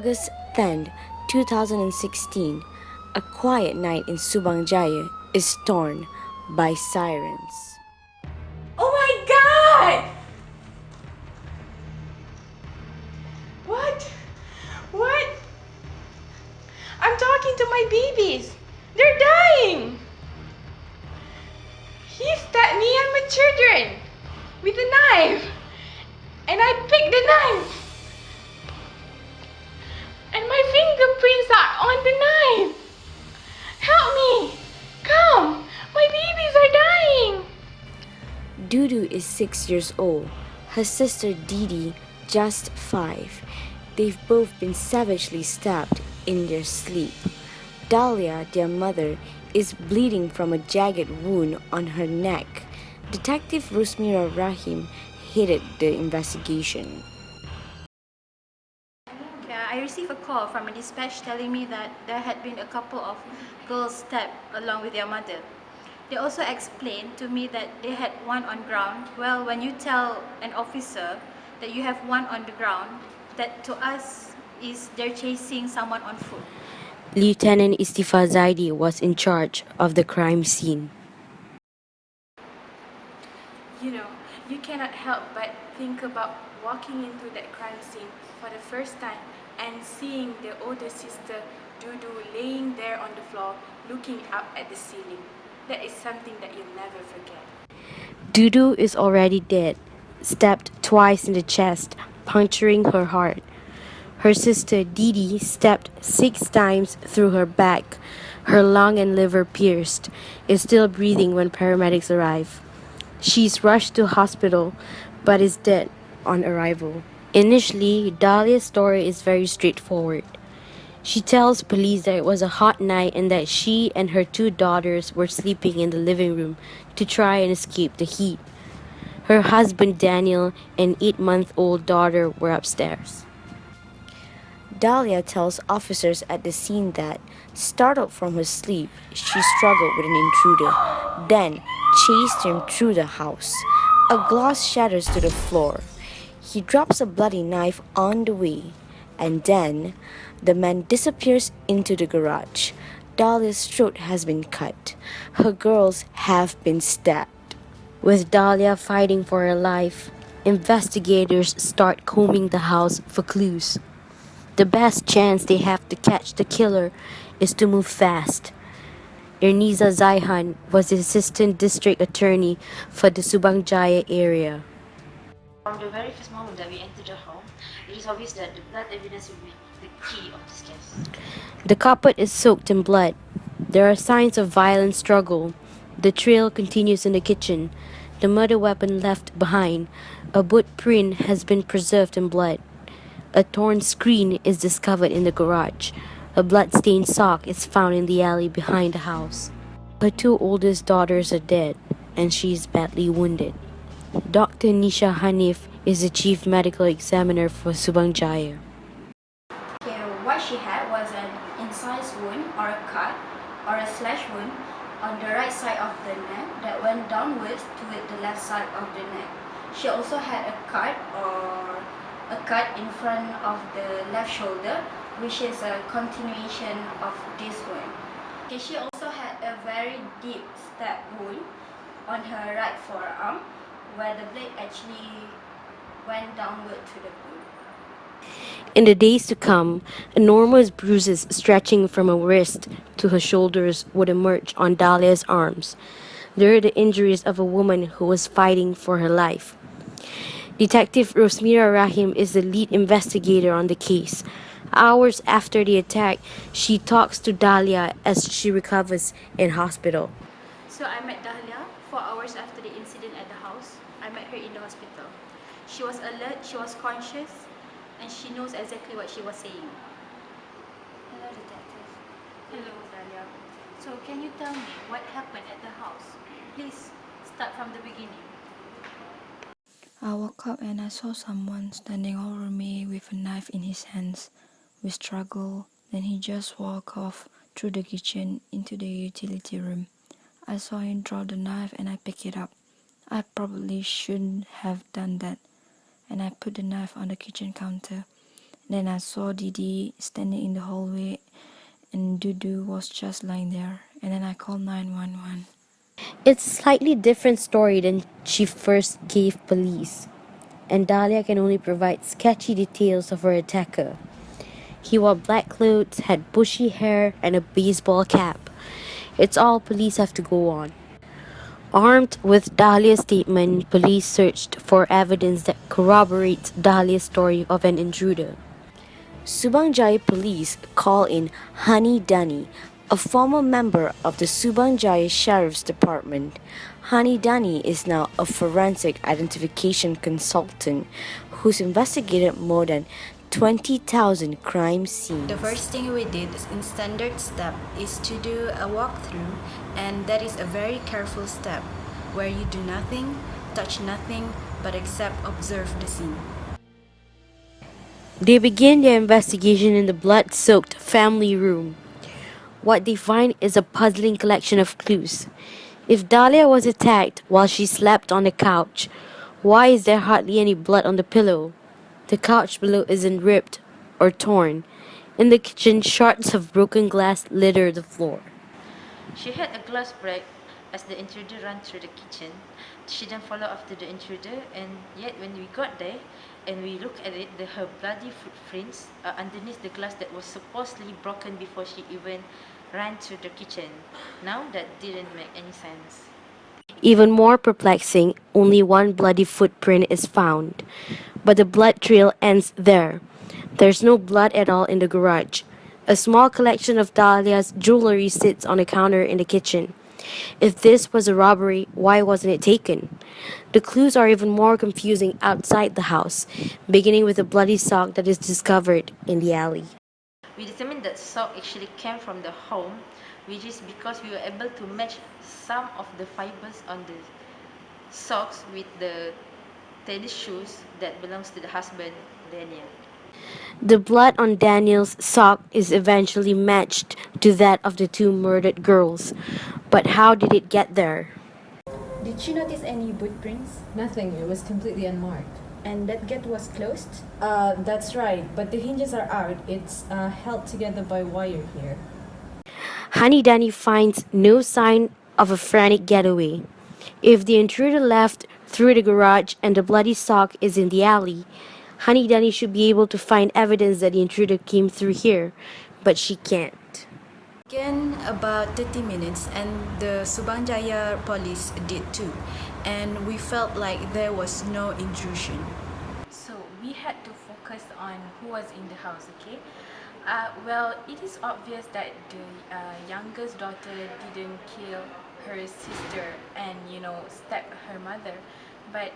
August 10th, 2016, a quiet night in Subang Jaya is torn by sirens. Oh my god! What? What? I'm talking to my babies. They're dying. He stabbed me and my children with a knife. And I picked the knife. And my fingerprints are on the knife. Help me. Come. My babies are dying. Dudu is 6 years old, her sister Didi just 5. They've both been savagely stabbed in their sleep. Dahlia, their mother, is bleeding from a jagged wound on her neck. Detective Rusmira Rahim headed the investigation. Yeah, I received a call from a dispatch telling me that there had been a couple of girls stabbed along with their mother. They also explained to me that they had one on ground. Well, when you tell an officer that you have one on the ground, that to us is they're chasing someone on foot. Lieutenant Istifa Zaidi was in charge of the crime scene. You cannot help but think about walking into that crime scene for the first time and seeing the older sister Dudu laying there on the floor looking up at the ceiling. That is something that you'll never forget. Dudu is already dead, stabbed twice in the chest, puncturing her heart. Her sister Didi stabbed 6 times through her back, her lung and liver pierced, is still breathing when paramedics arrive. She's rushed to hospital but is dead on arrival. Initially, Dahlia's story is very straightforward. She tells police that it was a hot night and that she and her 2 daughters were sleeping in the living room to try and escape the heat. Her husband Daniel and 8-month-old daughter were upstairs. Dahlia tells officers at the scene that, startled from her sleep, she struggled with an intruder, then chased him through the house. A glass shatters to the floor. He drops a bloody knife on the way, and then the man disappears into the garage. Dahlia's throat has been cut. Her girls have been stabbed. With Dahlia fighting for her life, investigators start combing the house for clues. The best chance they have to catch the killer is to move fast. Erniza Zaihan was the assistant district attorney for the Subang Jaya area. From the very first moment that we entered the home, it is obvious that the blood evidence will be the key of this case. The carpet is soaked in blood. There are signs of violent struggle. The trail continues in the kitchen. The murder weapon left behind. A boot print has been preserved in blood. A torn screen is discovered in the garage. A blood-stained sock is found in the alley behind the house. Her 2 oldest daughters are dead, and she is badly wounded. Dr. Nisha Hanif is the chief medical examiner for Subang Jaya. Okay, what she had was an incised wound or a cut or a slash wound on the right side of the neck that went downwards toward the left side of the neck. She also had a cut in front of the left shoulder, which is a continuation of this wound. Okay, she also had a very deep stab wound on her right forearm, where the blade actually went downward to the boot. In the days to come, enormous bruises stretching from her wrist to her shoulders would emerge on Dahlia's arms. They are the injuries of a woman who was fighting for her life. Detective Rusmira Rahim is the lead investigator on the case. Hours after the attack, she talks to Dahlia as she recovers in hospital. So I met Dahlia 4 hours after the incident at the house. I met her in the hospital. She was alert, she was conscious, and she knows exactly what she was saying. Hello, detective. Hello, Dahlia. So can you tell me what happened at the house? Please start from the beginning. I woke up and I saw someone standing over me with a knife in his hands. We struggled, then he just walked off through the kitchen into the utility room. I saw him drop the knife and I picked it up. I probably shouldn't have done that, and I put the knife on the kitchen counter. Then I saw Didi standing in the hallway and Dudu was just lying there. And then I called 911. It's a slightly different story than she first gave police, and Dahlia can only provide sketchy details of her attacker. He wore black clothes, had bushy hair, and a baseball cap. It's all police have to go on. Armed with Dahlia's statement, police searched for evidence that corroborates Dahlia's story of an intruder. Subang Jaya police call in Hani Dani, a former member of the Subang Jaya Sheriff's Department. Hani Dani is now a forensic identification consultant who's investigated more than 20,000 crime scenes. The first thing we did in standard step is to do a walkthrough, and that is a very careful step where you do nothing, touch nothing, but except observe the scene. They begin their investigation in the blood-soaked family room. What they find is a puzzling collection of clues. If Dahlia was attacked while she slept on the couch, why is there hardly any blood on the pillow? The couch below isn't ripped or torn. In the kitchen, shards of broken glass litter the floor. She had a glass break as the intruder ran through the kitchen. She then followed after the intruder, and yet when we got there and we looked at it, her bloody footprints are underneath the glass that was supposedly broken before she even ran through the kitchen. Now that didn't make any sense. Even more perplexing, only one bloody footprint is found. But the blood trail ends there. There's no blood at all in the garage. A small collection of Dahlia's jewelry sits on a counter in the kitchen. If this was a robbery, why wasn't it taken? The clues are even more confusing outside the house, beginning with a bloody sock that is discovered in the alley. We determined that sock actually came from the home, which is because we were able to match some of the fibers on the socks with the tennis shoes that belongs to the husband, Daniel. The blood on Daniel's sock is eventually matched to that of the two murdered girls. But how did it get there? Did you notice any footprints? Nothing, it was completely unmarked. And that gate was closed? That's right, but the hinges are out. It's held together by wire here. Hanidani finds no sign of a frantic getaway. If the intruder left through the garage and the bloody sock is in the alley, Hanidani should be able to find evidence that the intruder came through here, but she can't. Again, about 30 minutes, and the Subang Jaya police did too, and we felt like there was no intrusion. So we had to focus on who was in the house, okay? Well, it is obvious that the youngest daughter didn't kill her sister and, stab her mother. But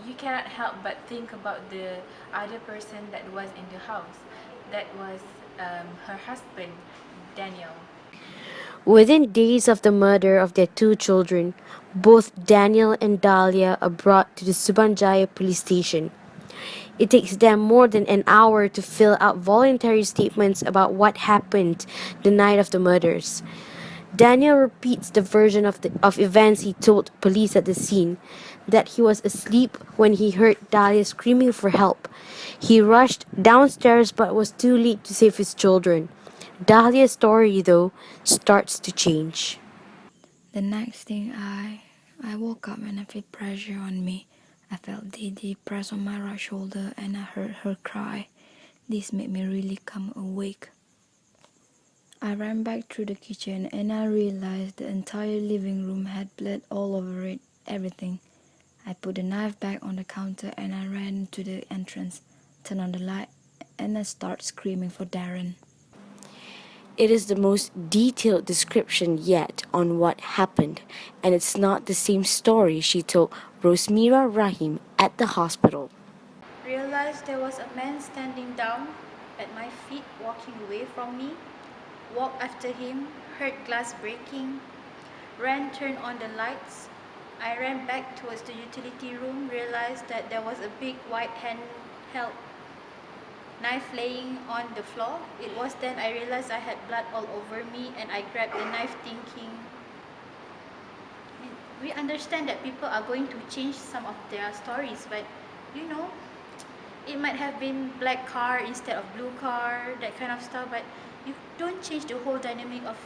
you cannot help but think about the other person that was in the house. That was her husband, Daniel. Within days of the murder of their two children, both Daniel and Dahlia are brought to the Subanjaya police station. It takes them more than an hour to fill out voluntary statements about what happened the night of the murders. Daniel repeats the version of events he told police at the scene, that he was asleep when he heard Dahlia screaming for help. He rushed downstairs but was too late to save his children. Dahlia's story, though, starts to change. The next thing I woke up and I felt pressure on me. I felt Didi press on my right shoulder and I heard her cry. This made me really come awake. I ran back through the kitchen and I realized the entire living room had blood all over it, everything. I put the knife back on the counter and I ran to the entrance, turned on the light, and I started screaming for Darren. It is the most detailed description yet on what happened, and it's not the same story she told Rosmira Rahim at the hospital. Realized there was a man standing down at my feet, walking away from me. Walked after him, heard glass breaking. Ran, turned on the lights. I ran back towards the utility room, realized that there was a big white handheld knife laying on the floor. It was then I realized I had blood all over me, and I grabbed the knife thinking, we understand that people are going to change some of their stories, but It might have been black car instead of blue car, that kind of stuff, but you don't change the whole dynamic of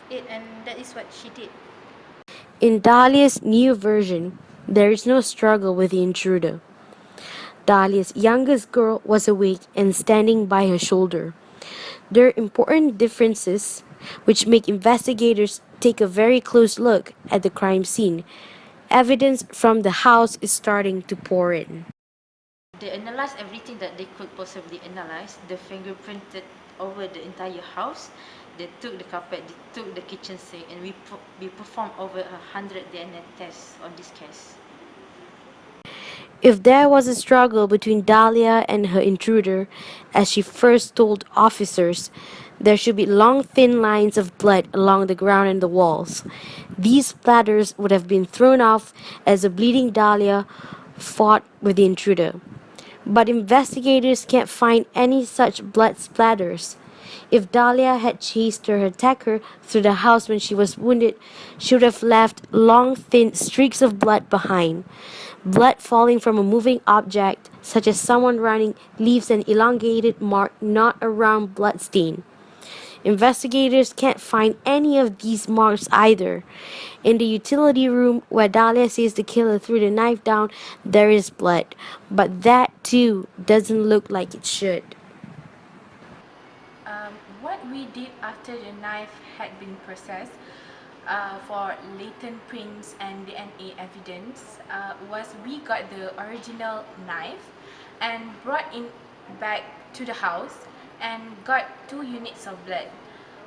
it, and that is what she did. In Dahlia's new version, there is no struggle with the intruder. Dahlia's youngest girl was awake and standing by her shoulder. There are important differences which make investigators take a very close look at the crime scene. Evidence from the house is starting to pour in. They analyzed everything that they could possibly analyze. They fingerprinted over the entire house. They took the carpet, they took the kitchen sink, and we performed over 100 DNA tests on this case. If there was a struggle between Dahlia and her intruder, as she first told officers, there should be long thin lines of blood along the ground and the walls. These splatters would have been thrown off as the bleeding Dahlia fought with the intruder. But investigators can't find any such blood splatters. If Dahlia had chased her attacker through the house when she was wounded, she would have left long, thin streaks of blood behind. Blood falling from a moving object, such as someone running, leaves an elongated mark, not a round blood stain. Investigators can't find any of these marks either. In the utility room where Dahlia says the killer threw the knife down, there is blood, but that too doesn't look like it should. What we did after the knife had been processed for latent prints and DNA evidence was we got the original knife and brought it back to the house and got 2 units of blood.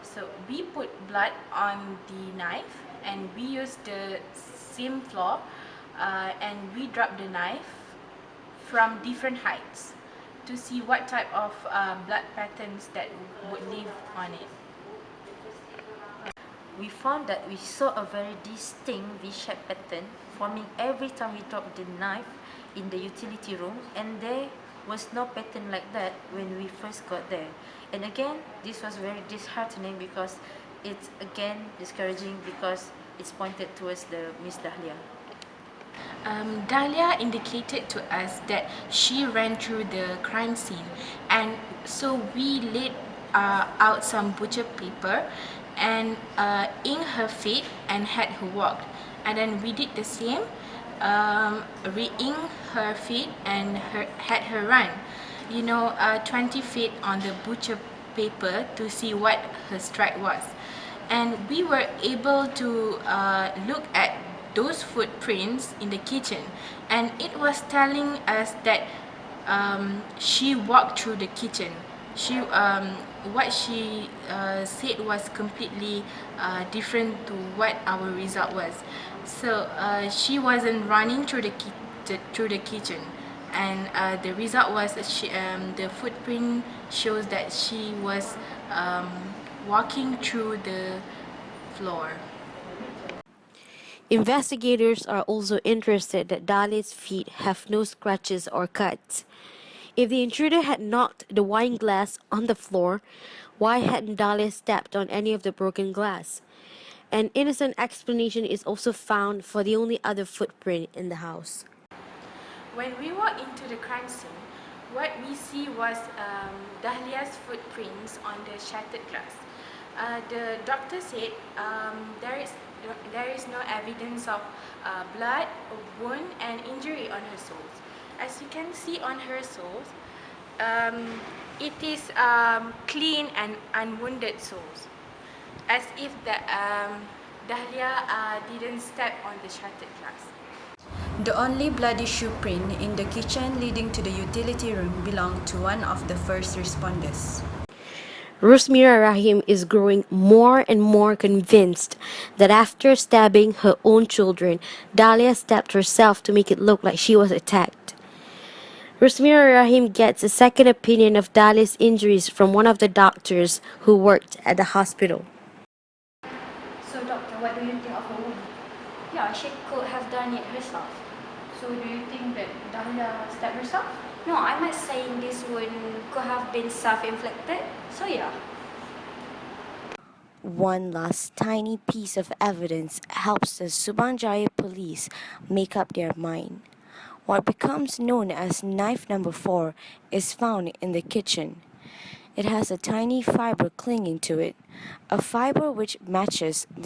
So we put blood on the knife and we used the same floor and we dropped the knife from different heights to see what type of blood patterns that would leave on it. We found that we saw a very distinct V-shaped pattern forming every time we dropped the knife in the utility room, and there was no pattern like that when we first got there. And again, this was very disheartening because it's again discouraging because it's pointed towards the Miss Dahlia. Dahlia indicated to us that she ran through the crime scene, and so we laid out some butcher paper and inked her feet and had her walk, and then we did the same, re-inked her feet and had her run. 20 feet on the butcher paper to see what her stride was, and we were able to look at those footprints in the kitchen, and it was telling us that she walked through the kitchen. What she said was completely different to what our result was. So she wasn't running through the kitchen, and the result was the footprint shows that she was walking through the floor. Investigators are also interested that Dahlia's feet have no scratches or cuts. If the intruder had knocked the wine glass on the floor, why hadn't Dahlia stepped on any of the broken glass? An innocent explanation is also found for the only other footprint in the house. When we walked into the crime scene, what we see was Dahlia's footprints on the shattered glass. The doctor said there is no evidence of blood, wound, and injury on her soles. As you can see on her soles, it is clean and unwounded soles, as if Dahlia didn't step on the shattered glass. The only bloody shoe print in the kitchen leading to the utility room belonged to one of the first responders. Rusmira Rahim is growing more and more convinced that after stabbing her own children, Dahlia stabbed herself to make it look like she was attacked. Rusmira Rahim gets a second opinion of Dahlia's injuries from one of the doctors who worked at the hospital. So doctor, what do you think of her wound? Yeah, she could have done it herself. So do you think that Dahlia stabbed herself? No, I'm not saying this wound could have been self-inflicted. So yeah. One last tiny piece of evidence helps the Subanjaya police make up their mind. What becomes known as knife number 4 is found in the kitchen. It has a tiny fiber clinging to it, a fiber which matches the